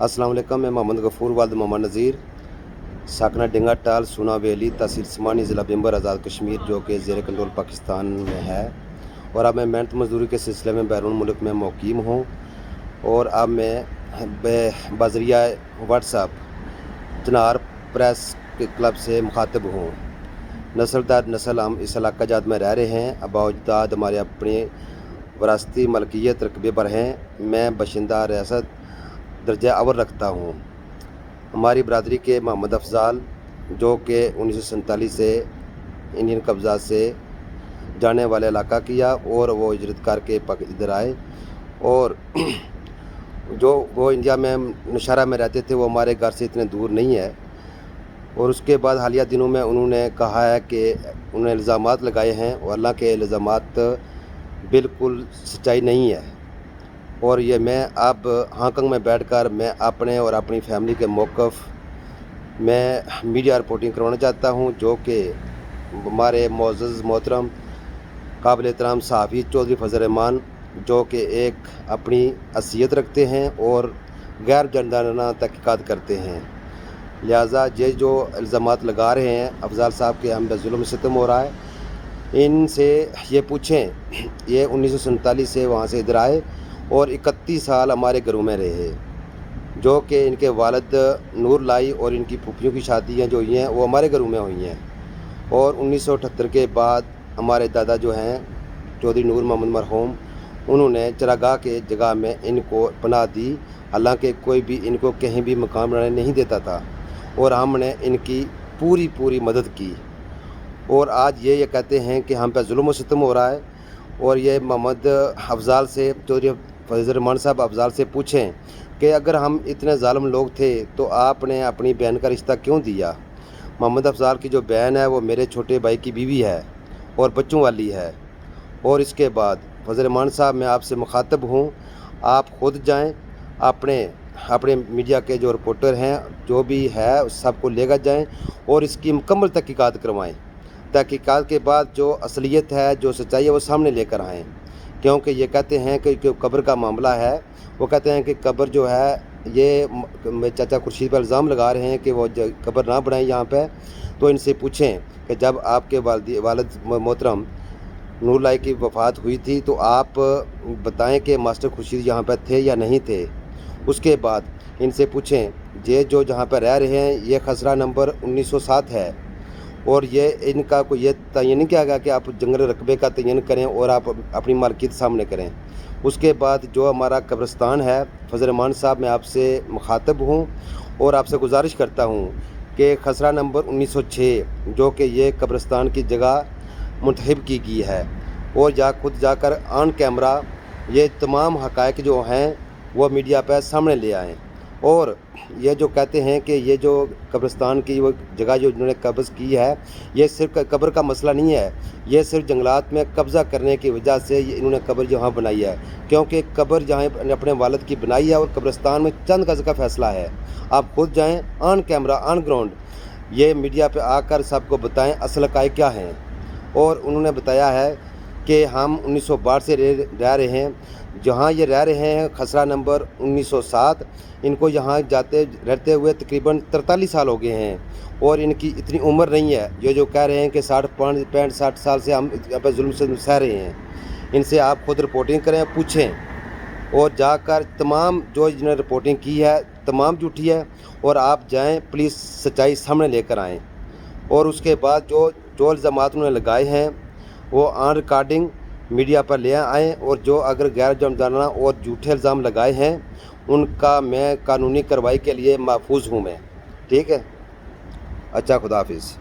अस्सलाम वालेकुम। मैं मोहम्मद गफूर वालिद मोहम्मद नज़ीर, साकना डिंगा टाल सुना वैली तहसील स्मानी ज़िला बिम्बर आज़ाद कश्मीर जो कि ज़ेर कंट्रोल पाकिस्तान में है। और अब मैं मेहनत मजदूरी के सिलसिले में बैरून मुल्क में मुक़ीम हूँ। और अब मैं बज़रिया व्हाट्सएप चनार प्रेस के क्लब से मुखातिब हूँ। नस्ल दर नस्ल हम इस इलाका जात में रह रहे हैं। आबाद हमारे अपने वरासती मलकियत रकबे पर हैं। मैं बशिंदा रियासत दर्जा अव्वल रखता हूँ। हमारी बरादरी के मोहम्मद अफजाल जो कि 1947 से इंडियन कब्ज़ा से जाने वाले इलाका किया और वो हिजरत करके इधर आए। और जो वो इंडिया में नौशहरा में रहते थे वो हमारे घर से इतने दूर नहीं है। और उसके बाद हालिया दिनों में उन्होंने कहा है कि उन्होंने इल्ज़ामात लगाए हैं और अल्लाह के इल्ज़ामात बिल्कुल सच्चाई नहीं है। और ये मैं अब हांगकांग में बैठकर मैं अपने और अपनी फैमिली के मौक़िफ़ में मीडिया रिपोर्टिंग करवाना चाहता हूँ, जो कि हमारे मुअज़्ज़ज़ मोहतरम काबिल एहतराम सहाफ़ी चौधरी फजल रहमान जो कि एक अपनी हैसियत रखते हैं और गैर जानदाराना तहक़ीक़ात करते हैं। लिहाजा ये जो इल्ज़ामात लगा रहे हैं अफजाल साहब के हम पे जुल्म सितम हो रहा है, इनसे ये पूछें। ये 1947 से वहाँ से इधर आए और 31 साल हमारे घरों में रहे, जो कि इनके वालिद नूर लाई और इनकी फूफियों की शादियाँ जो हुई हैं वो हमारे घरों में हुई हैं। और 1978 के बाद हमारे दादा जो हैं चौधरी नूर मोहम्मद मरहूम, उन्होंने चरागाह के जगह में इनको पनाह दी। हालांकि कोई भी इनको कहीं भी मकान बनाने नहीं देता था और हमने इनकी पूरी मदद की। और आज ये कहते हैं कि हम पे जुल्म व सितम हो रहा है। और ये मोहम्मद अफजाल से चौधरी फजल रहमान साहब अफजाल से पूछें कि अगर हम इतने ज़ालिम लोग थे तो आपने अपनी बहन का रिश्ता क्यों दिया। मोहम्मद अफजाल की जो बहन है वो मेरे छोटे भाई की बीवी है और बच्चों वाली है। और इसके बाद फजल रहमान साहब मैं आपसे मुखातिब हूँ, आप ख़ुद जाएँ, अपने मीडिया के जो रिपोर्टर हैं जो भी है सबको लेकर जाएँ और इसकी मुकम्मल तहक़ीक़ात करवाएँ। तहक़ीक़ात के बाद जो असलियत है, जो सच्चाई है वो सामने लेकर आएँ। क्योंकि ये कहते हैं कि कब्र का मामला है, वो कहते हैं कि कब्र जो है ये मेरे चाचा खुर्शीद पर इल्ज़ाम लगा रहे हैं कि वो कब्र ना बनाएं यहाँ पे। तो इनसे पूछें कि जब आपके वालिद मोहतरम नूर लाई की वफ़ात हुई थी तो आप बताएं कि मास्टर खुर्शीद यहाँ पर थे या नहीं थे। उसके बाद इनसे पूछें ये जो जहाँ पर रह रहे हैं ये खसरा नंबर 1907 है और ये इनका कोई ये तयन नहीं किया गया कि आप जंगल रकबे का तयन करें और आप अपनी मालकियत सामने करें। उसके बाद जो हमारा कब्रिस्तान है फजल रहमान साहब मैं आपसे मुखातिब हूँ और आपसे गुजारिश करता हूँ कि खसरा नंबर 1906 जो कि ये कब्रिस्तान की जगह मुंतखब की गई है और खुद जाकर ऑन कैमरा ये तमाम हक़ाइक़ जो हैं वो मीडिया पर सामने ले आएँ। और ये जो कहते हैं कि ये जो कब्रिस्तान की वो जगह जो इन्होंने कब्ज़ की है ये सिर्फ कब्र का मसला नहीं है, ये सिर्फ जंगलात में कब्ज़ा करने की वजह से इन्होंने कब्र यहाँ बनाई है। क्योंकि कब्र जहाँ अपने वालिद की बनाई है और कब्रिस्तान में चंद गज़ का फ़ैसला है। आप खुद जाएँ ऑन कैमरा ऑन ग्राउंड ये मीडिया पर आकर सबको बताएँ असल हक़ाइक़ क्या हैं। और उन्होंने बताया है कि हम 1962 से रह रहे हैं, जहाँ ये रह रहे हैं खसरा नंबर 1907। इनको यहाँ रहते हुए तकरीबन 43 साल हो गए हैं और इनकी इतनी उम्र नहीं है। ये जो कह रहे हैं कि 65-60 साल से हम यहाँ पर जुल्म से सह रहे हैं। इनसे आप खुद रिपोर्टिंग करें, पूछें और जाकर तमाम जो जिन्होंने रिपोर्टिंग की है तमाम झूठी है। और आप जाएँ प्लीज़ सच्चाई सामने लेकर आएँ। और उसके बाद जो इल्ज़ामात उन्होंने लगाए हैं वो ऑन रिकॉर्डिंग मीडिया पर ले आएँ और जो अगर गैर जानदाराना और झूठे इल्ज़ाम लगाए हैं उनका मैं कानूनी कार्रवाई के लिए महफूज हूँ मैं। ठीक है, अच्छा, खुदा हाफिज़।